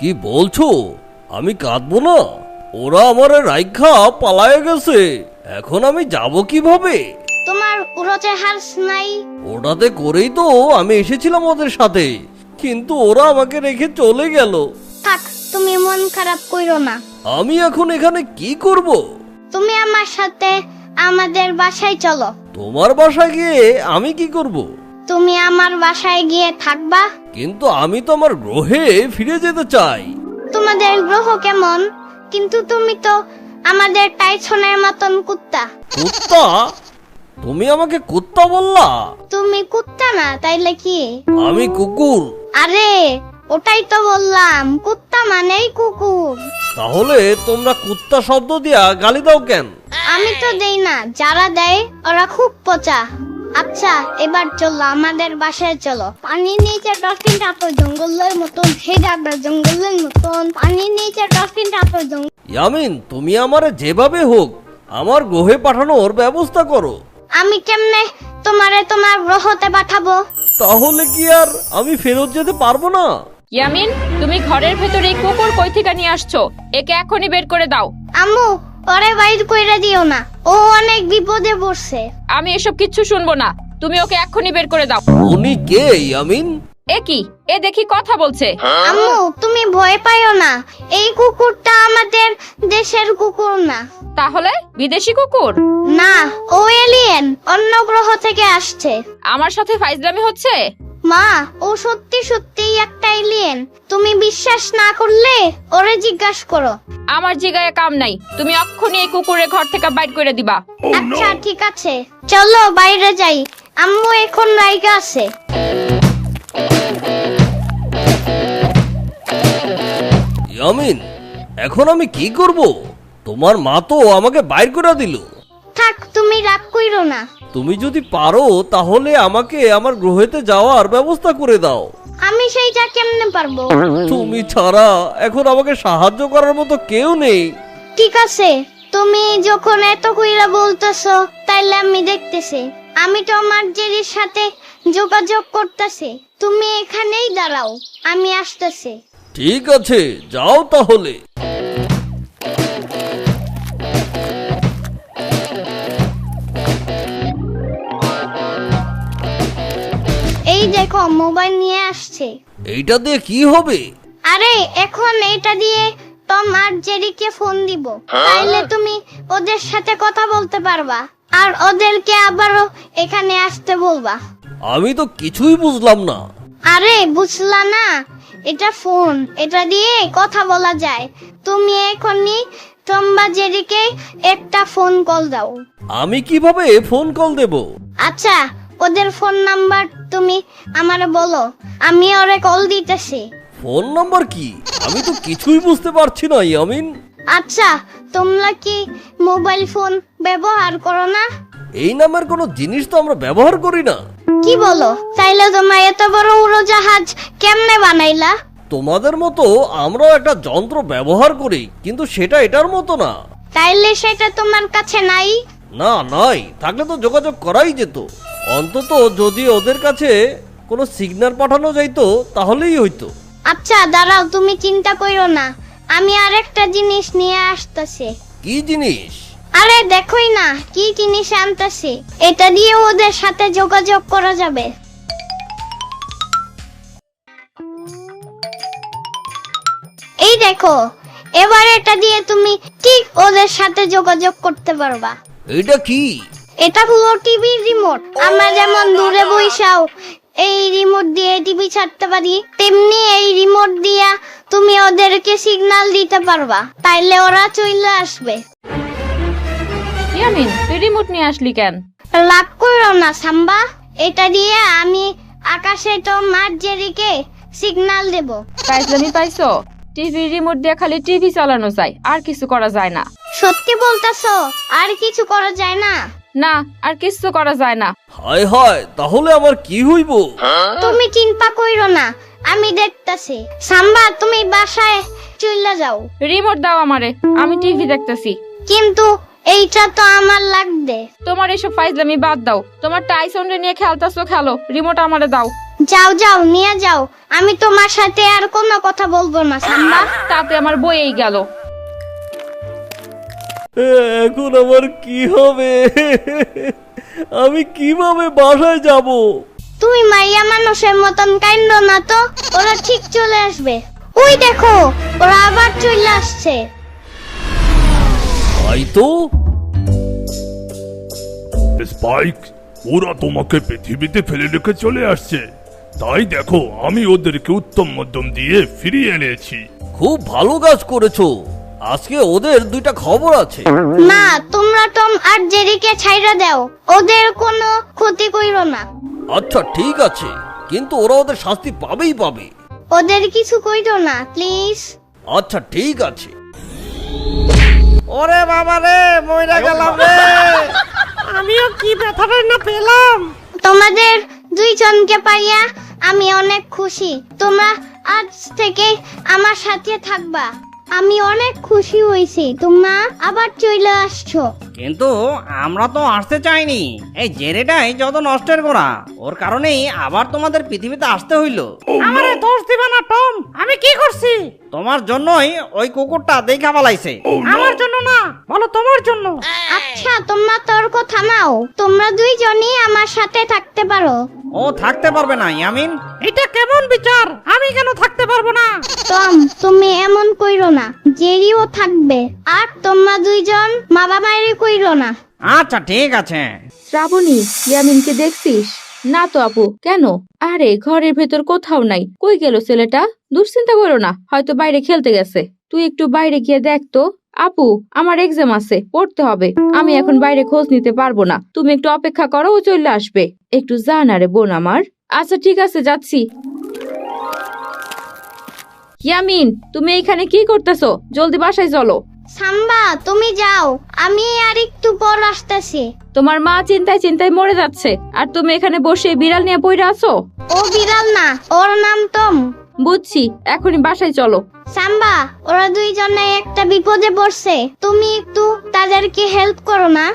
কি বলছো? আমি কাঁদবো না? ওরা আমার রাইখা পালায়ে গেছে, এখন আমি যাব কিভাবে? তোমার উড়োতে হার্স নাই? ওটাতে করেই তো আমি এসেছিলাম ওদের সাথে, কিন্তু ওরা আমাকে রেখে চলে গেল। থাক, তুমি মন খারাপ কইরো না। আমি এখন এখানে কি করব? তুমি আমার সাথে আমাদের বাসায় চলো। তোমার বাসায় গিয়ে আমি কি করব? তুমি আমার বাসায় গিয়ে থাকবা। কিন্তু আমি তো আমার গ্রহে ফিরে যেতে চাই। তোমাদের গ্রহ কেমন? কিন্তু তুমি তো আমাদের টাইসনের মতন কুত্তা। কুত্তা? তুমি আমাকে কুত্তা বললা? তুমি কুত্তা না তাইলে কি? আমি কুকুর। আরে ওটাই তো বললাম, কুত্তা মানেই কুকুর। তাহলে তোমরা কুত্তা শব্দ দিয়া গালি দাও কেন? আমি তো দেই না, যারা দেয় ওরা খুব পচা। আচ্ছা এবার চলো, আমাদের বাসায় চলো। পানির নিচে ডলফিনটা তো জঙ্গলের মতন, হেডাটা জঙ্গলের মতন। পানির নিচে ডলফিনটা তো জঙ্গল। ইয়ামিন, তুমি আমারে যেভাবে হোক আমার গ্রহে পাঠানোর ব্যবস্থা করো। আমি কেমনে তোমারে তোমার গ্রহতে পাঠাবো? তাহলে কি আর আমি ফেরত যেতে পারবো না? ইয়ামিন, তুমি ঘরের ভেতরে এই কুকুর কই থেকে নিয়ে আসছো? একে এখনই বের করে দাও। আম্মু, ওরে বাইর কইরা দিও না, ও অনেক বিপদে পড়ছে। আমি এসব কিচ্ছু শুনবো না, তুমি ওকে এখনই বের করে দাও। উনি কে ইয়ামিন? এ কি? এ দেখি কথা বলছে। আম্মু তুমি ভয় পাইও না, এই কুকুরটা আমাদের দেশের কুকুর না। তাহলে বিদেশি কুকুর? না, ও এলিয়েন, অন্য গ্রহ থেকে আসছে। আমার সাথে ফাইজলামি হচ্ছে? মা, ও সত্যি সত্যিই একটা এলিয়েন। তুমি বিশ্বাস না করলে ওরে জিজ্ঞাসা করো। আমার জিগায় কাম নাই, তুমি এক্ষুনি এই কুকুরের ঘর থেকে বাইর করে দিবা। আচ্ছা ঠিক আছে, চলো বাইরে যাই। আম্মু এখন রাইগা আছে। ইয়ামিন, এখন আমি কি করব? তোমার মা তো আমাকে বাইর করে দিল। থাক, তুমি রাগ কইরো না। তুমি যদি পারো তাহলে আমাকে আমার গ্রহেতে যাওয়ার ব্যবস্থা করে দাও। আমি সেইটা কেমনে পারবো? তুমি ছাড়া এখন আমাকে সাহায্য করার মতো কেউ নেই। ঠিক আছে, তুমি যখন এত কইরা বলতেছো তাইলে আমি দেখতেছি। আমি তো আমার জেরির সাথে যোগাযোগ করতেছি। তুমি এখানেই দাঁড়াও, আমি আসতেছি। ঠিক আছে, যাও তাহলে। এই দেখো, মোবাইল নিয়ে আসছে। এইটা দিয়ে কি হবে? আরে এখন এটা দিয়ে টম আর জেরিকে ফোন দিব, তাইলে তুমি ওদের সাথে কথা বলতে পারবা আর ওদেরকে আবারও এখানে আসতে বলবা। আমি তো কিছুই বুঝলাম না। আরে বুঝলা না, এটা ফোন, এটা দিয়ে কথা বলা যায়। তুমি এখনই টম বা জেরিকে একটা ফোন কল দাও। আমি কিভাবে ফোন কল দেব? আচ্ছা, ওদের ফোন নাম্বার তুমি আমারে বলো, আমি ওরে কল দিতেছি। ফোন নাম্বার কি? আমি তো কিছুই বুঝতে পারছি না ইয়ামিন। আচ্ছা, তোমরা কি মোবাইল ফোন ব্যবহার করো না? এই নামের কোনো জিনিস তো আমরা ব্যবহার করি না। কি বলো? তাইলে তোমরা এত বড় উড়োজাহাজ কেমনে বানাইলা? তোমাদের মতো আমরাও একটা যন্ত্র ব্যবহার করি, কিন্তু সেটা এটার মতো না। তাইলে সেটা তোমার কাছে নাই? না, নাই। থাকলে তো যোগাযোগ করাই যেত। অন্তত যদি ওদের কাছে কোনো সিগন্যাল পাঠানো যাইতো তাহলেই হইতো। আচ্ছা দাঁড়াও, তুমি চিন্তা কইরো না, আমি আরেকটা জিনিস নিয়ে আসতেছি। কি জিনিস? আরে দেখোই না কি জিনিস আনতেছি, এটা দিয়ে ওদের সাথে যোগাযোগ করা যাবে। এই দেখো, এবার এটা দিয়ে তুমি ঠিক ওদের সাথে যোগাযোগ করতে পারবা। এইটা কি? এটা হলো টিভি রিমোট। আমরা যেমন দূরে বইসাও এই রিমোট দিয়ে টিভি ছাড়তে পারি, তেমনি এই রিমোট দিয়া তুমি ওদেরকে সিগন্যাল দিতে পারবা, তাইলে ওরা চলে আসবে। ইয়ামিন, তুই রিমোট নিয়ে আসলি কেন? রাগ করো না সাম্বা, এটা দিয়ে আমি আকাশে তো মার জেরিকে সিগন্যাল দেব। ফাইজলামি পাইছো? টিভি রিমোট দিয়ে খালি টিভি চালানো যায়, আর কিছু করা যায় না। সত্যি বলতাছো? আর কিছু করা যায় না? না, আর কিছু করা যায় না। হায় হায়, তাহলে আমার কি হইব? তুমি চিন্তা কইরো না, আমি দেখতাছি। সাম্বা, তুমি বাসায় চলে যাও। রিমোট দাও আমারে, আমি টিভি দেখতেছি। কিন্তু এইটা তো আমার লাগবে। তোমার এসব ফাইজলামি বাদ দাও। তোমার টাইসন রে নিয়ে খেলতাছো খেলো, রিমোট আমারে দাও। যাও যাও নিয়ে যাও, আমি তোমার সাথে আর কোনো কথা বলবো না সাম্বা। তাতে আমার বইয়েই গেল। এখন আমার কি হবে? আমি কিভাবে বাসায় যাব? তুই মাইয়া মানুষের মতন কাইন্দ না তো, ওরা ঠিক চলে আসবে। ওই দেখো, ওরা আবার চলে আসছে। তাই তো। স্পাইক, ওরা তোমাকে পৃথিবীতে ফেলে রেখে চলে আসছে। তাই দেখো, আমি ওদেরকে উত্তম মধ্যম দিয়ে ফিরিয়ে এনেছি। খুব ভালো কাজ করেছো। আজকে ওদের দুইটা খবর আছে। না, তোমরা টম আর জেরিকে ছাইরা দাও, ওদের কোনো ক্ষতি কইরো না। আচ্ছা ঠিক আছে, কিন্তু ওরা ওদের শাস্তি পাবেই পাবে। ওদের কিছু কইরো না প্লিজ। আচ্ছা ঠিক আছে। ওরে বাবা রে, মইরা গেলাম রে। আমিও কি ব্যথাটা না পেলাম। তোমাদের দুইজনকে পাইয়া আমি অনেক খুশি। তোমরা আজ থেকে আমার সাথে থাকবা। আমি অনেক খুশি হয়েছি তোমরা আবার চলে আসছো। কিন্তু আমরা তো আসতে চাইনি, এই জেরেটাই যত নষ্টের গোড়া। ওর কারণেই আবার তোমাদের পৃথিবীতে আসতে হইলো। আমারে দোষ দিবা না টম, আমি কি করছি? তোমার জন্যই ওই কুকুরটা দেখা পালাইছে। আমার জন্য না, বলো তোমার জন্য। আচ্ছা তোমরা তর্ক থামাও, তোমরা দুইজনই আমার সাথে থাকতে পারো। ও থাকতে পারবে না ইয়ামিন। এটা কেমন বিচার? আমি কেন থাকতে পারবো না? টম তুমি এমন কইরো না, জেরিও থাকবে। আর তোমরা দুইজন মা বাবারই কইরো না। আচ্ছা ঠিক আছে। শ্রাবণী, ইয়ামিনকে দেখছিস? না তো আপু, কেন? আরে ঘরের ভেতর কোথাও নাই, কই গেল ছেলেটা? দুশ্চিন্তা করো না, হয়তো বাইরে খেলতে গেছে। তুই একটু বাইরে গিয়ে দেখ তো। আপু, আমার এক্সাম আছে, পড়তে হবে। আমি এখন বাইরে খোঁজ নিতে পারবো না, তুমি একটু অপেক্ষা করো, ও চলে আসবে। একটু যা না রে বোন আমার। আচ্ছা ঠিক আছে, যাচ্ছি। ইয়ামিন, তুমি এইখানে কি করতেছো? জলদি বাসায় চলো। সাম্বা তুমি যাও, আমি আর একটু পর আসতেছি। তোমার মা চিন্তায় চিন্তায় মরে যাচ্ছে, আর তুমি এখানে বসে বিড়াল নিয়ে পড়ে আছো। ও বিড়াল না, ওর নাম টম। বুঝছি, এখনই বাসায় চলো। সাম্বা, ওরা দুইজনে একটা বিপদে পড়ছে, তুমি একটু তাদেরকে হেল্প করো না।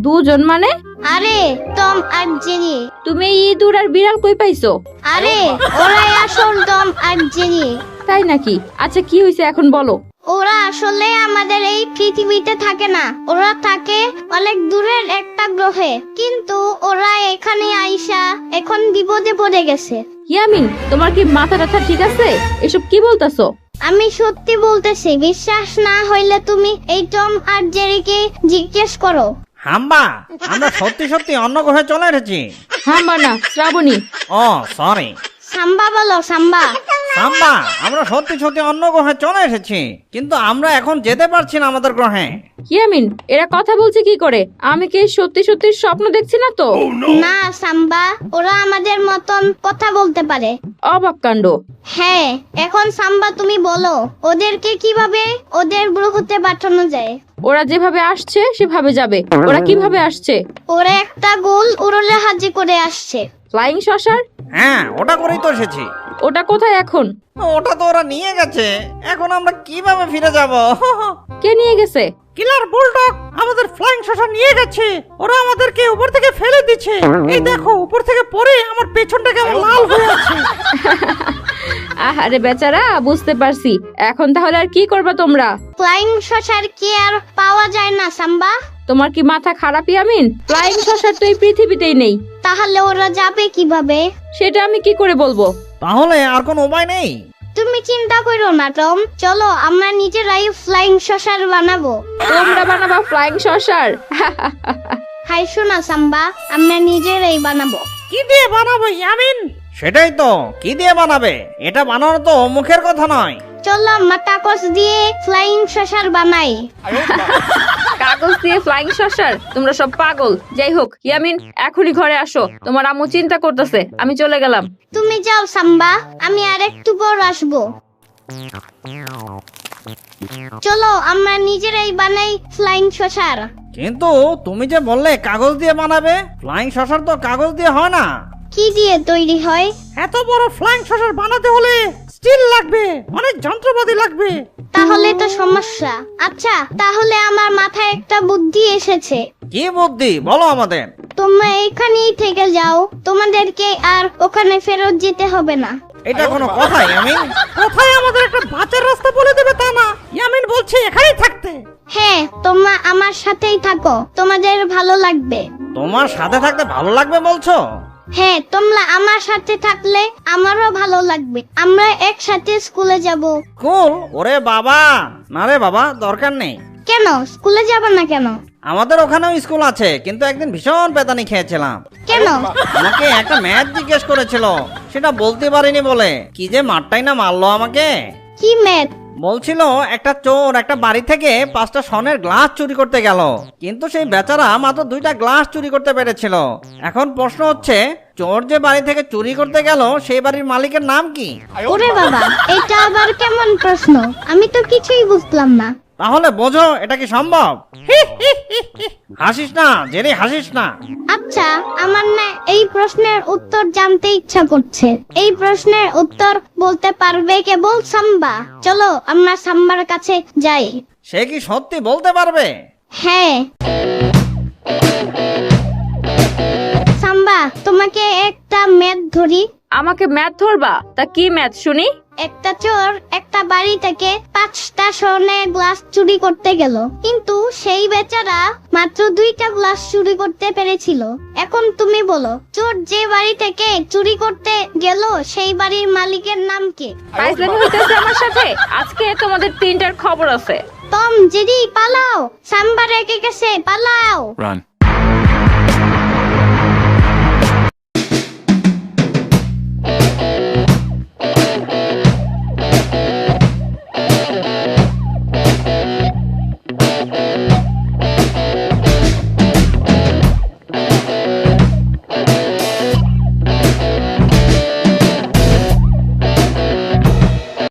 দুজন মানে? আরে টম আর জেরি। তুমি ইঁদুর আর বিড়াল কই পাইছো? আরে ওরাই আসল টম আর জেরি। তাই নাকি? আচ্ছা কি হয়েছে এখন বলো। ওরা আসলে আমাদের এই পৃথিবীতে থাকে না, ওরা থাকে অনেক দূরের একটা গ্রহে। কিন্তু ওরা এখানে আইসা এখন বিপদে পড়ে গেছে। ইয়ামিন, তোমার কি মাথা ব্যথা ঠিক আছে? এসব কি বলতাছো? আমি সত্যি বলতেছি, বিশ্বাস না হইলে তুমি এই টম আর জেরিকে জিজ্ঞেস করো। হাম্বা, আমরা সত্যি সত্যি অন্য গ্রহে চলে এসেছি। হাম্বা না, শ্রাবণী। ও সরি। সাম্বা বলো, সাম্বা। সাম্বা, আমরা সত্যি সত্যি অন্য গ্রহে চলে এসেছি, কিন্তু আমরা এখন যেতে পারছি না আমাদের গ্রহে। ইয়ামিন, এরা কথা বলছে কি করে? আমি কি সত্যি সত্যি স্বপ্ন দেখছি না তো? না সাম্বা, ওরা আমাদের মতন কথা বলতে পারে। অবাক কাণ্ড। হ্যাঁ, এখন সাম্বা তুমি বলো, ওদেরকে কিভাবে ওদের গ্রহতে পাঠানো যায়? ওরা যেভাবে আসছে সেভাবে যাবে। ওরা কিভাবে আসছে? ওরা একটা গোল উড়োজাহাজে করে আসছে। Flying saucer? হ্যাঁ, ওটা করেই তো এসেছি। ওটা কোথায় এখন? ওটা তো ওরা নিয়ে গেছে, এখন আমরা কিভাবে ফিরে যাব? কে নিয়ে গেছে? কিলার বুলডগ আমাদের ফ্লাইং শসা নিয়ে গেছে। ওরা আমাদেরকে উপর থেকে ফেলে দিচ্ছে। এই দেখো, উপর থেকে পড়ে আমার পেছনটা কেমন লাল হয়ে আছে। আরে বেচারা, বুঝতে পারছি। এখন তাহলে আর কি করবা তোমরা? ফ্লাইং শসার কি আর পাওয়া যায় না সাম্বা? তোমার কি মাথা খারাপ ইয়ামিন? ফ্লাইং সসার তো এই পৃথিবীতেই নেই। তাহলে ওরা যাবে কিভাবে? সেটা আমি কি করে বলবো? তাহলে আর কোনো উপায় নেই। তুমি চিন্তা করো না টম, চলো আমরা নিজেরাই ফ্লাইং শসার বানাবো। তোমরা বানাবা ফ্লাইং সসার? হাই শোনা সাম্বা, আমরা নিজেরাই বানাবো। কি দিয়ে বানাবো ইয়ামিন? সেটাই তো, কি দিয়ে বানাবে? এটা বানানো তো মুখের কথা নয়। চলো আমরা কাগজ দিয়ে ফ্লাইং শসার বানাই। কাগজ দিয়ে ফ্লাইং সসার? তোমরা সব পাগল। যাই হোক ইয়ামিন, এখনই ঘরে আসো, তোমার আম্মু চিন্তা করতেছে। আমি চলে গেলাম। তুমি যাও সাম্বা, আমি আর একটু পর আসবো। চলো আমরা নিজেরাই বানাই ফ্লাইং শসার। কিন্তু তুমি যে বললে কাগজ দিয়ে বানাবে, ফ্লাইং শসার তো কাগজ দিয়ে হয় না। কি দিয়ে তৈরি হয়? এত বড় ফ্লাইং শসার বানাতে হলে স্টিল লাগবে, অনেক যন্ত্রপাতি লাগবে। তাহলে তো সমস্যা। আচ্ছা তাহলে আমার মাথায় একটা বুদ্ধি এসেছে। কি বুদ্ধি বলো আমাদের। তোমরা এখানেই থেকে যাও, তোমাদেরকে আর ওখানে ফেরত যেতে হবে না। এটা কোনো কথা ইয়ামিন? কোথায় আমাদের একটা বাঁচার রাস্তা বলে দেবে তা না, ইয়ামিন বলছে এখানেই থাকতে। হ্যাঁ, তোমরা আমার সাথেই থাকো, তোমাদের ভালো লাগবে। তোমার সাথে থাকতে ভালো লাগবে বলছো? হ্যাঁ, তোমরা আমার সাথে থাকলে আমারও ভালো লাগবে। আমরা একসাথে স্কুলে যাব। স্কুল? ওরে বাবা, না রে বাবা, দরকার নেই। কেন স্কুলে যাব না কেন? আমাদের ওখানেও স্কুল আছে, কিন্তু একদিন ভীষণ পেতানি খেয়েছিলাম। কেন? আমাকে একটা ম্যাথ জিজ্ঞেস করেছিল, সেটা বলতে পারিনি বলে কি যে মারটাই না মারলো আমাকে। কি ম্যাথ? বলছিল একটা চোর একটা বাড়ি থেকে 5টা স্বর্ণের গ্লাস চুরি করতে গেল, কিন্তু সেই বেচারা মাত্র 2টা গ্লাস চুরি করতে পেরেছিল। এখন প্রশ্ন হচ্ছে, চোর যে বাড়ি থেকে চুরি করতে গেল সেই বাড়ির মালিকের নাম কি? ওরে বাবা, এটা আবার কেমন প্রশ্ন? আমি তো কিছুই বুঝলাম না। তাহলে বোঝো এটা কি সম্ভব? হাসিস না জেরি, হাসিস না। আচ্ছা, আমার না এই প্রশ্নের উত্তর জানতে ইচ্ছা করছে। এই প্রশ্নের উত্তর বলতে পারবে কেবল সাম্বা। চলো আমরা সাম্বার কাছে যাই। সে কি সত্যি বলতে পারবে? হ্যাঁ। সাম্বা, তোমাকে একটা ম্যাথ ধরি। আমাকে ম্যাথ ধরবা? তা কি ম্যাথ শুনি? একটা চোর একটা বাড়ি থেকে 5টা স্বর্ণের গ্লাস চুরি করতে গেল, কিন্তু সেই বেচারা মাত্র 2টা গ্লাস চুরি করতে পেরেছিল। এখন তুমি বলো, চোর যে বাড়ি থেকে চুরি করতে গেল সেই বাড়ির মালিকের নাম কি? ফাইজলামি হইতেছে আমার সাথে? আজকে তোমাদের 3টার খবর আছে। টম, জেরি, পালাও! সাম্বা রেগে গেছে, পালাও! Run.